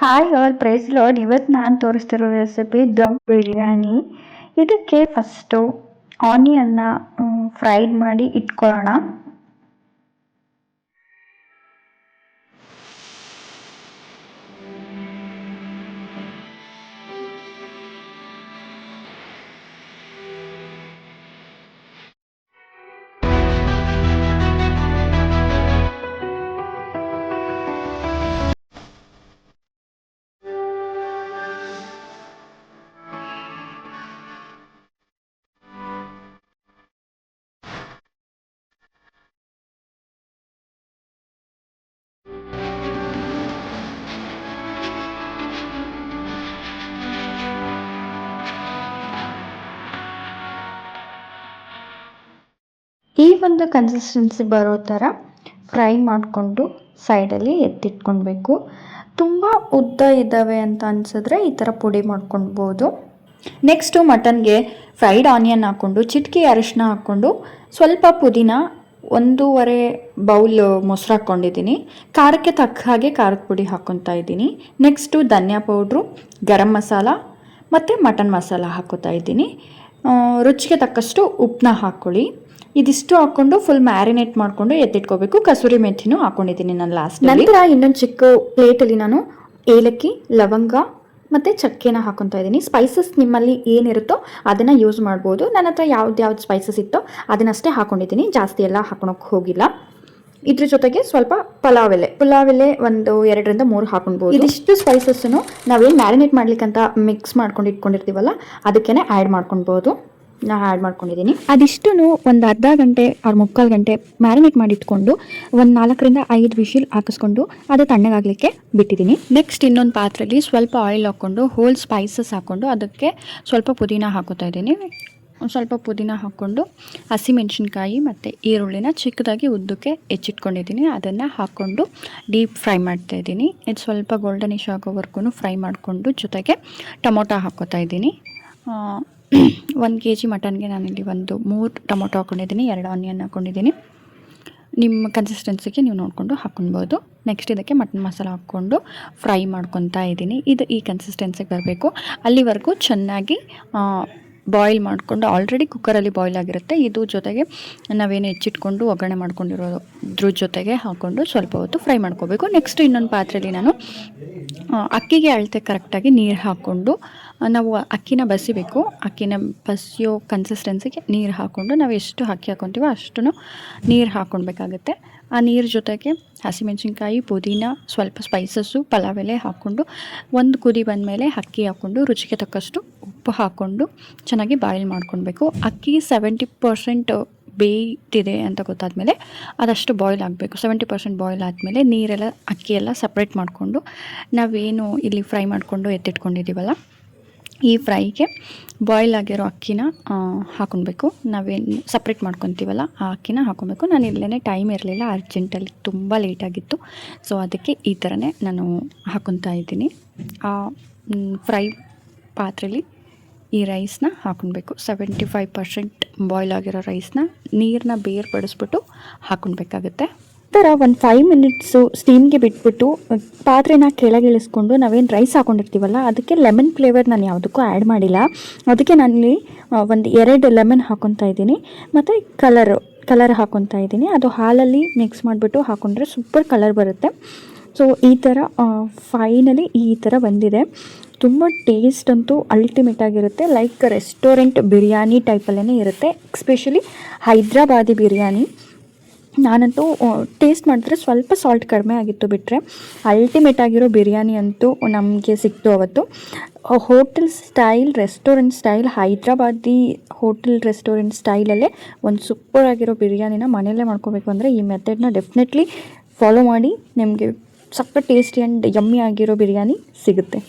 Hi all price lord. ಇವತ್ತು ನಾನು ತೋರಿಸ್ತಿರೋ recipe dum biryani. ಇದಕ್ಕೆ ಫಸ್ಟು ಆನಿಯನ್ನ ಫ್ರೈಡ್ ಮಾಡಿ ಇಟ್ಕೊಳ್ಳೋಣ. ಈ ಒಂದು ಕನ್ಸಿಸ್ಟೆನ್ಸಿ ಬರೋ ಥರ ಫ್ರೈ ಮಾಡಿಕೊಂಡು ಸೈಡಲ್ಲಿ ಎತ್ತಿಟ್ಕೊಳ್ಬೇಕು. ತುಂಬ ಉದ್ದ ಇದ್ದಾವೆ ಅಂತ ಅನಿಸಿದ್ರೆ ಈ ಥರ ಪುಡಿ ಮಾಡ್ಕೊಳ್ಬೋದು. ನೆಕ್ಸ್ಟು ಮಟನ್ಗೆ ಫ್ರೈಡ್ ಆನಿಯನ್ ಹಾಕ್ಕೊಂಡು ಚಿಟಿಕೆ ಅರಿಶಿನ ಹಾಕ್ಕೊಂಡು ಸ್ವಲ್ಪ ಪುದೀನ 1.5 ಬೌಲ್ ಮೊಸರು ಹಾಕ್ಕೊಂಡಿದ್ದೀನಿ. ಖಾರಕ್ಕೆ ತಕ್ಕ ಹಾಗೆ ಖಾರದ ಪುಡಿ ಹಾಕ್ಕೊತಾ ಇದ್ದೀನಿ. ನೆಕ್ಸ್ಟು ಧನಿಯಾ ಪೌಡ್ರು, ಗರಂ ಮಸಾಲ ಮತ್ತು ಮಟನ್ ಮಸಾಲ ಹಾಕ್ಕೊತಾ ಇದ್ದೀನಿ. ರುಚಿಗೆ ತಕ್ಕಷ್ಟು ಉಪ್ಪನ್ನ ಹಾಕ್ಕೊಳ್ಳಿ. ಇದಿಷ್ಟು ಹಾಕ್ಕೊಂಡು ಫುಲ್ ಮ್ಯಾರಿನೇಟ್ ಮಾಡಿಕೊಂಡು ಎತ್ತಿಟ್ಕೋಬೇಕು. ಕಸೂರಿ ಮೆಥಿನೂ ಹಾಕ್ಕೊಂಡಿದ್ದೀನಿ ನಾನು ಲಾಸ್ಟ್. ನಂತರ ಇನ್ನೊಂದು ಚಿಕ್ಕ ಪ್ಲೇಟಲ್ಲಿ ನಾನು ಏಲಕ್ಕಿ, ಲವಂಗ ಮತ್ತು ಚಕ್ಕೆನ ಹಾಕ್ಕೊತಾ ಇದ್ದೀನಿ. ಸ್ಪೈಸಸ್ ನಿಮ್ಮಲ್ಲಿ ಏನಿರುತ್ತೋ ಅದನ್ನು ಯೂಸ್ ಮಾಡ್ಬೋದು. ನನ್ನ ಹತ್ರ ಯಾವ್ದು ಸ್ಪೈಸಸ್ ಇತ್ತೋ ಅದನ್ನಷ್ಟೇ ಹಾಕ್ಕೊಂಡಿದ್ದೀನಿ, ಜಾಸ್ತಿ ಎಲ್ಲ ಹಾಕೊಳಕ್ಕೆ ಹೋಗಿಲ್ಲ. ಇದ್ರ ಜೊತೆಗೆ ಸ್ವಲ್ಪ ಪಲಾವ್ ಎಲೆ 2-3 ಹಾಕೊಳ್ಬೋದು. ಇದಿಷ್ಟು ಸ್ಪೈಸಸ್ಸನ್ನು ನಾವೇನು ಮ್ಯಾರಿನೇಟ್ ಮಾಡ್ಲಿಕ್ಕಂತ ಮಿಕ್ಸ್ ಮಾಡ್ಕೊಂಡು ಇಟ್ಕೊಂಡಿರ್ತೀವಲ್ಲ ಅದಕ್ಕೇ ಆ್ಯಡ್ ಮಾಡ್ಕೊಳ್ಬೋದು. ನಾನು ಆ್ಯಡ್ ಮಾಡ್ಕೊಂಡಿದ್ದೀನಿ. ಅದಿಷ್ಟು ಒಂದು ಅರ್ಧ ಗಂಟೆ ಅವ್ರ 3/4 ಗಂಟೆ ಮ್ಯಾರಿನೇಟ್ ಮಾಡಿಟ್ಕೊಂಡು ಒಂದು 4-5 ವಿಷಿಲ್ ಹಾಕಿಸ್ಕೊಂಡು ಅದು ತಣ್ಣಗಾಗಲಿಕ್ಕೆ ಬಿಟ್ಟಿದ್ದೀನಿ. ನೆಕ್ಸ್ಟ್ ಇನ್ನೊಂದು ಪಾತ್ರೆಯಲ್ಲಿ ಸ್ವಲ್ಪ ಆಯಿಲ್ ಹಾಕ್ಕೊಂಡು ಹೋಲ್ ಸ್ಪೈಸಸ್ ಹಾಕ್ಕೊಂಡು ಅದಕ್ಕೆ ಸ್ವಲ್ಪ ಪುದೀನ ಹಾಕೋತಾ ಇದ್ದೀನಿ. ಸ್ವಲ್ಪ ಪುದೀನ ಹಾಕ್ಕೊಂಡು ಹಸಿಮೆಣ್ಸಿನ್ಕಾಯಿ ಮತ್ತು ಈರುಳ್ಳಿನ ಚಿಕ್ಕದಾಗಿ ಉದ್ದಕ್ಕೆ ಹೆಚ್ಚಿಟ್ಕೊಂಡಿದ್ದೀನಿ. ಅದನ್ನು ಹಾಕ್ಕೊಂಡು ಡೀಪ್ ಫ್ರೈ ಮಾಡ್ತಾಯಿದ್ದೀನಿ. ಇದು ಸ್ವಲ್ಪ ಗೋಲ್ಡನಿಶ್ ಆಗೋವರೆಗೂ ಫ್ರೈ ಮಾಡಿಕೊಂಡು ಜೊತೆಗೆ ಟೊಮೊಟೊ ಹಾಕ್ಕೋತಾ ಇದ್ದೀನಿ. 1 kg ಮಟನ್ಗೆ ನಾನಿಲ್ಲಿ 3 ಟೊಮೊಟೊ ಹಾಕ್ಕೊಂಡಿದ್ದೀನಿ, 2 ಆನಿಯನ್ ಹಾಕ್ಕೊಂಡಿದ್ದೀನಿ. ನಿಮ್ಮ ಕನ್ಸಿಸ್ಟೆನ್ಸಿಗೆ ನೀವು ನೋಡಿಕೊಂಡು ಹಾಕ್ಕೊಳ್ಬೋದು. ನೆಕ್ಸ್ಟ್ ಇದಕ್ಕೆ ಮಟನ್ ಮಸಾಲ ಹಾಕ್ಕೊಂಡು ಫ್ರೈ ಮಾಡ್ಕೊತಾ ಇದ್ದೀನಿ. ಇದು ಈ ಕನ್ಸಿಸ್ಟೆನ್ಸಿಗೆ ಬರಬೇಕು. ಅಲ್ಲಿವರೆಗೂ ಚೆನ್ನಾಗಿ ಬಾಯ್ಲ್ ಮಾಡಿಕೊಂಡು, ಆಲ್ರೆಡಿ ಕುಕ್ಕರಲ್ಲಿ ಬಾಯ್ಲ್ ಆಗಿರುತ್ತೆ. ಇದು ಜೊತೆಗೆ ನಾವೇನು ಹೆಚ್ಚಿಟ್ಕೊಂಡು ಒಗ್ಗರಣೆ ಮಾಡ್ಕೊಂಡಿರೋದ್ರ ಜೊತೆಗೆ ಹಾಕ್ಕೊಂಡು ಸ್ವಲ್ಪ ಹೊತ್ತು ಫ್ರೈ ಮಾಡ್ಕೋಬೇಕು. ನೆಕ್ಸ್ಟ್ ಇನ್ನೊಂದು ಪಾತ್ರೆಯಲ್ಲಿ ನಾನು ಅಕ್ಕಿಗೆ ಅಳತೆ ಕರೆಕ್ಟಾಗಿ ನೀರು ಹಾಕ್ಕೊಂಡು ನಾವು ಅಕ್ಕಿನ ಬಸಿಬೇಕು. ಅಕ್ಕಿನ ಬಸಿಯೋ ಕನ್ಸಿಸ್ಟೆನ್ಸಿಗೆ ನೀರು ಹಾಕ್ಕೊಂಡು ನಾವು ಎಷ್ಟು ಅಕ್ಕಿ ಹಾಕ್ಕೊತೀವೋ ಅಷ್ಟು ನೀರು ಹಾಕ್ಕೊಳ್ಬೇಕಾಗುತ್ತೆ. ಆ ನೀರು ಜೊತೆಗೆ ಹಸಿಮೆಣ್ಸಿನ್ಕಾಯಿ, ಪುದೀನ, ಸ್ವಲ್ಪ ಸ್ಪೈಸಸ್ಸು, ಪಲಾವ್ ಎಲೆ ಹಾಕ್ಕೊಂಡು ಒಂದು ಕುದಿ ಬಂದಮೇಲೆ ಅಕ್ಕಿ ಹಾಕ್ಕೊಂಡು ರುಚಿಗೆ ತಕ್ಕಷ್ಟು ಉಪ್ಪು ಹಾಕ್ಕೊಂಡು ಚೆನ್ನಾಗಿ ಬಾಯ್ಲ್ ಮಾಡ್ಕೊಳ್ಬೇಕು. ಅಕ್ಕಿ 70% ಬೇಯ್ತಿದೆ ಅಂತ ಗೊತ್ತಾದಮೇಲೆ ಅದಷ್ಟು ಬಾಯ್ಲ್ ಆಗಬೇಕು. 70% ಬಾಯ್ಲ್ ಆದಮೇಲೆ ನೀರೆಲ್ಲ ಅಕ್ಕಿ ಎಲ್ಲ ಸಪ್ರೇಟ್ ಮಾಡಿಕೊಂಡು ನಾವೇನು ಇಲ್ಲಿ ಫ್ರೈ ಮಾಡಿಕೊಂಡು ಎತ್ತಿಟ್ಕೊಂಡಿದ್ದೀವಲ್ಲ ಈ ಫ್ರೈಗೆ ಬಾಯ್ಲ್ ಆಗಿರೋ ಅಕ್ಕಿನ ಹಾಕ್ಕೊಳ್ಬೇಕು. ನಾವೇನು ಸಪ್ರೇಟ್ ಮಾಡ್ಕೊತೀವಲ್ಲ ಆ ಅಕ್ಕಿನ ಹಾಕ್ಕೊಬೇಕು. ನಾನು ಇಲ್ಲೇ ಟೈಮ್ ಇರಲಿಲ್ಲ, ಅರ್ಜೆಂಟಲ್ಲಿ ತುಂಬ ಲೇಟಾಗಿತ್ತು. ಸೊ ಅದಕ್ಕೆ ಈ ಥರನೇ ನಾನು ಹಾಕ್ಕೊತಾ ಇದ್ದೀನಿ. ಆ ಫ್ರೈ ಪಾತ್ರೆಯಲ್ಲಿ ಈ ರೈಸ್ನ ಹಾಕ್ಕೊಳ್ಬೇಕು. 75% ಬಾಯ್ಲ್ ಆಗಿರೋ ರೈಸ್ನ ನೀರನ್ನ ಬೇರ್ಪಡಿಸ್ಬಿಟ್ಟು ಹಾಕ್ಕೊಳ್ಬೇಕಾಗುತ್ತೆ. ಥರ ಒಂದು 5 ಮಿನಿಟ್ಸು ಸ್ಟೀಮ್ಗೆ ಬಿಟ್ಬಿಟ್ಟು ಪಾತ್ರೆನ ಕೆಳಗಿಳಿಸ್ಕೊಂಡು ನಾವೇನು ರೈಸ್ ಹಾಕ್ಕೊಂಡಿರ್ತೀವಲ್ಲ ಅದಕ್ಕೆ ಲೆಮನ್ ಫ್ಲೇವರ್ ನಾನು ಯಾವುದಕ್ಕೂ ಆ್ಯಡ್ ಮಾಡಿಲ್ಲ. ಅದಕ್ಕೆ ನಾನಿಲ್ಲಿ 2 ಲೆಮನ್ ಹಾಕ್ಕೊತಾ ಇದ್ದೀನಿ ಮತ್ತು ಕಲರ್ ಹಾಕ್ಕೊತಾ ಇದ್ದೀನಿ. ಅದು ಹಾಲಲ್ಲಿ ಮಿಕ್ಸ್ ಮಾಡಿಬಿಟ್ಟು ಹಾಕ್ಕೊಂಡ್ರೆ ಸೂಪರ್ ಕಲರ್ ಬರುತ್ತೆ. ಸೊ ಈ ಥರ ಫೈನಲಿ ಈ ಥರ ಬಂದಿದೆ. ತುಂಬ ಟೇಸ್ಟ್ ಅಂತೂ ಅಲ್ಟಿಮೇಟ್ ಆಗಿರುತ್ತೆ. ಲೈಕ್ ರೆಸ್ಟೋರೆಂಟ್ ಬಿರಿಯಾನಿ ಟೈಪಲ್ಲೇ ಇರುತ್ತೆ. ಎಸ್ಪೆಷಲಿ ಹೈದ್ರಾಬಾದಿ ಬಿರಿಯಾನಿ. ನಾನಂತೂ ಟೇಸ್ಟ್ ಮಾಡಿದ್ರೆ ಸ್ವಲ್ಪ ಸಾಲ್ಟ್ ಕಡಿಮೆ ಆಗಿತ್ತು, ಬಿಟ್ಟರೆ ಅಲ್ಟಿಮೇಟ್ ಆಗಿರೋ ಬಿರಿಯಾನಿ ಅಂತೂ ನಮಗೆ ಸಿಕ್ತು ಅವತ್ತು. Hotel style, restaurant style, Hyderabadi hotel restaurant ಸ್ಟೈಲಲ್ಲೇ ಒಂದು ಸೂಪರ್ ಆಗಿರೋ ಬಿರಿಯಾನಿನ ಮನೆಯಲ್ಲೇ ಮಾಡ್ಕೋಬೇಕು ಅಂದರೆ ಈ ಮೆಥಡ್ನ ಡೆಫಿನೆಟ್ಲಿ ಫಾಲೋ ಮಾಡಿ. ನಿಮಗೆ ಸಕ್ಕ ಟೇಸ್ಟಿ ಆ್ಯಂಡ್ ಯಮ್ಮಿ ಆಗಿರೋ ಬಿರಿಯಾನಿ ಸಿಗುತ್ತೆ.